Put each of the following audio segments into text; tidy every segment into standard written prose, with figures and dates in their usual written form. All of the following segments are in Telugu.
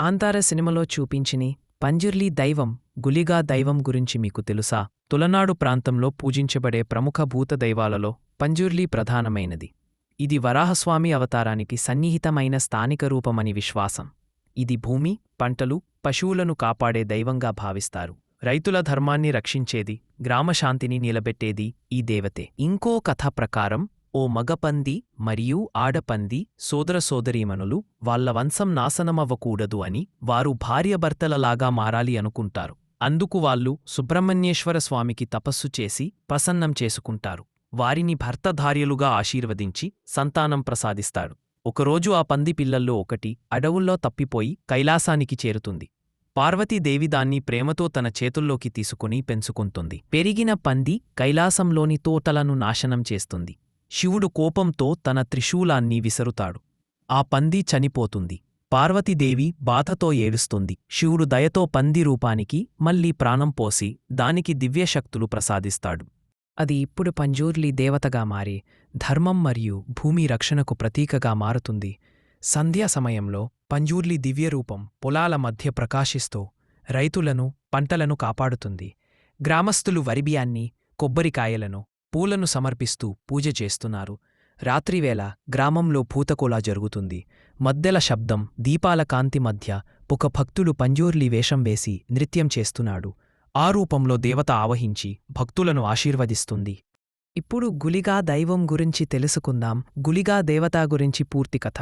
ఆంతార సినిమాలో చూపించిని పంజుర్లీ దైవం గులిగా దైవం గురించి మీకు తెలుసా? తులనాడు ప్రాంతంలో పూజించబడే ప్రముఖ భూత దైవాలలో పంజుర్లీ ప్రధానమైనది. ఇది వరాహస్వామి అవతారానికి సన్నిహితమైన స్థానిక రూపమని విశ్వాసం. ఇది భూమి, పంటలు, పశువులను కాపాడే దైవంగా భావిస్తారు. రైతుల ధర్మాన్ని రక్షించేది, గ్రామశాంతిని నిలబెట్టేది ఈ దేవతే. ఇంకో కథ ప్రకారం ఓ మగపంది మరియు ఆడపంది సోదరసోదరీమణులు వాళ్ల వంశం నాశనమవ్వకూడదు అని వారు భార్యాభర్తలలాగా మారాలి అనుకుంటారు. అందుకు వాళ్ళు సుబ్రహ్మణ్యేశ్వర స్వామికి తపస్సు చేసి ప్రసన్నం చేసుకుంటారు. వారిని భర్తధార్యలుగా ఆశీర్వదించి సంతానం ప్రసాదిస్తాడు. ఒకరోజు ఆ పంది పిల్లల్లో ఒకటి అడవుల్లో తప్పిపోయి కైలాసానికి చేరుతుంది. పార్వతీదేవి దాన్ని ప్రేమతో తన చేతుల్లోకి తీసుకుని పెంచుకుంటుంది. పెరిగిన పంది కైలాసంలోని తోటలను నాశనం చేస్తుంది. శివుడు కోపంతో తన త్రిశూలాన్ని విసరుతాడు. ఆ పంది చనిపోతుంది. పార్వతీదేవి బాధతో ఏడుస్తుంది. శివుడు దయతో పంది రూపానికి మళ్లీ ప్రాణం పోసి దానికి దివ్యశక్తులు ప్రసాదిస్తాడు. అది ఇప్పుడు పంజుర్లీ దేవతగా మారి ధర్మం మరియు భూమి రక్షణకు ప్రతీకగా మారుతుంది. సంధ్యా సమయంలో పంజుర్లీ దివ్యరూపం పొలాల మధ్య ప్రకాశిస్తూ రైతులను, పంటలను కాపాడుతుంది. గ్రామస్థులు వరిబియాన్ని, కొబ్బరికాయలను, పూలను సమర్పిస్తూ పూజ చేస్తున్నారు. రాత్రివేళ గ్రామంలో భూతకోలా జరుగుతుంది. మద్దెల శబ్దం, దీపాల కాంతి మధ్య ఒక భక్తుడు పంజుర్లీ వేషం వేసి నృత్యం చేస్తున్నాడు. ఆ రూపంలో దేవత ఆవహించి భక్తులను ఆశీర్వదిస్తుంది. ఇప్పుడు గులిగా దైవం గురించి తెలుసుకుందాం. గులిగా దేవతా గురించి పూర్తి కథ.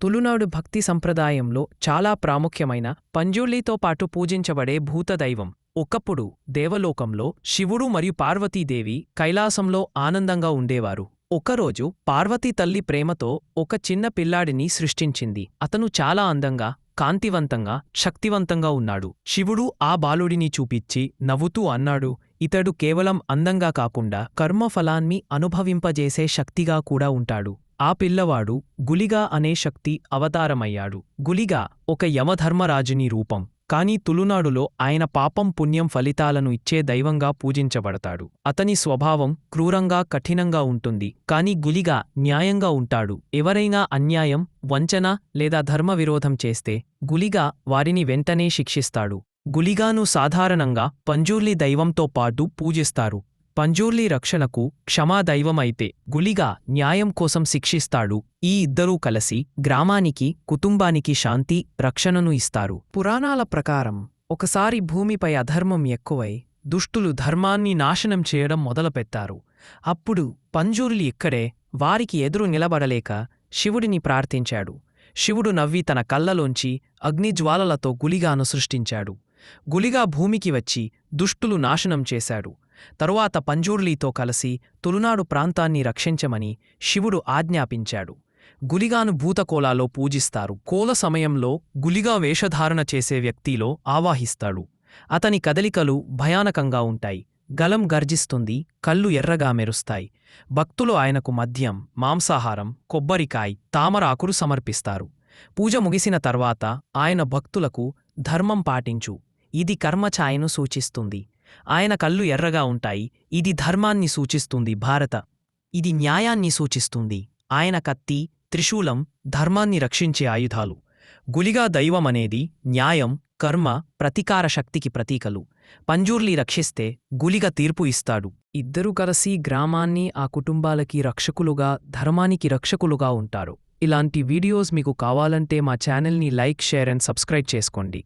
తులునాడు భక్తి సంప్రదాయంలో చాలా ప్రాముఖ్యమైన పంజుర్లీతో పాటు పూజించబడే భూతదైవం. ఒకప్పుడు దేవలోకంలో శివుడు మరియు పార్వతీదేవి కైలాసంలో ఆనందంగా ఉండేవారు. ఒకరోజు పార్వతీ తల్లి ప్రేమతో ఒక చిన్న పిల్లాడిని సృష్టించింది. అతను చాలా అందంగా, కాంతివంతంగా, శక్తివంతంగా ఉన్నాడు. శివుడు ఆ బాలుడిని చూపిచ్చి నవ్వుతూ అన్నాడు, ఇతడు కేవలం అందంగా కాకుండా కర్మఫలాన్ని అనుభవింపజేసే శక్తిగా కూడా ఉంటాడు. ఆ పిల్లవాడు గులిగా అనే శక్తి అవతారమయ్యాడు. గులిగా ఒక యమధర్మరాజుని రూపం. కాని తులునాడులో ఆయన పాపం పుణ్యం ఫలితాలను ఇచ్చే దైవంగా పూజించబడతాడు. అతని స్వభావం క్రూరంగా, కఠినంగా ఉంటుంది. కాని గులిగా న్యాయంగా ఉంటాడు. ఎవరైనా అన్యాయం, వంచన లేదా ధర్మవిరోధం చేస్తే గులిగా వారిని వెంటనే శిక్షిస్తాడు. గులిగాను సాధారణంగా పంజుర్లీ దైవంతో పాటు పూజిస్తారు. పంజుర్లీ రక్షణకు క్షమాదైవమైతే గులిగా న్యాయం కోసం శిక్షిస్తాడు. ఈ ఇద్దరూ కలిసి గ్రామానికి, కుటుంబానికి శాంతి, రక్షణను ఇస్తారు. పురాణాల ప్రకారం ఒకసారి భూమిపై అధర్మం ఎక్కువై దుష్టులు ధర్మాన్ని నాశనం చేయడం మొదలుపెట్టారు. అప్పుడు పంజుర్లీ ఇక్కడే వారికి ఎదురు నిలబడలేక శివుడిని ప్రార్థించాడు. శివుడు నవ్వి తన కళ్ళలోంచి అగ్నిజ్వాలలతో గులిగాను సృష్టించాడు. గులిగా భూమికి వచ్చి దుష్టులు నాశనం చేశాడు. తరువాత పంజుర్లీతో కలిసి తులునాడు ప్రాంతాన్ని రక్షించమని శివుడు ఆజ్ఞాపించాడు. గులిగాను భూతకోలాలో పూజిస్తారు. కోల సమయంలో గులిగా వేషధారణ చేసే వ్యక్తిలో ఆవాహిస్తాడు. అతని కదలికలు భయానకంగా ఉంటాయి. గలం గర్జిస్తుంది, కళ్ళు ఎర్రగా మెరుస్తాయి. భక్తులు ఆయనకు మద్యం, మాంసాహారం, కొబ్బరికాయ, తామరాకులు సమర్పిస్తారు. పూజ ముగిసిన తర్వాత ఆయన భక్తులకు ధర్మం పాటించు, ఇది కర్మఛాయను సూచిస్తుంది. ఆయన కళ్ళు ఎర్రగా ఉంటాయి, ఇది ధర్మాన్ని సూచిస్తుంది. భారత ఇది న్యాయాన్ని సూచిస్తుంది. ఆయన కత్తి, త్రిశూలం ధర్మాన్ని రక్షించే ఆయుధాలు. గులిగా దైవమనేది న్యాయం, కర్మ, ప్రతీకార శక్తికి ప్రతీకలు. పంజుర్లీ రక్షిస్తే గులిగ తీర్పు ఇస్తాడు. ఇద్దరూ కలిసి గ్రామాన్ని, ఆ కుటుంబాలకి రక్షకులుగా, ధర్మానికి రక్షకులుగా ఉంటారు. ఇలాంటి వీడియోస్ మీకు కావాలంటే మా ఛానల్ని లైక్, షేర్ అండ్ సబ్స్క్రైబ్ చేసుకోండి.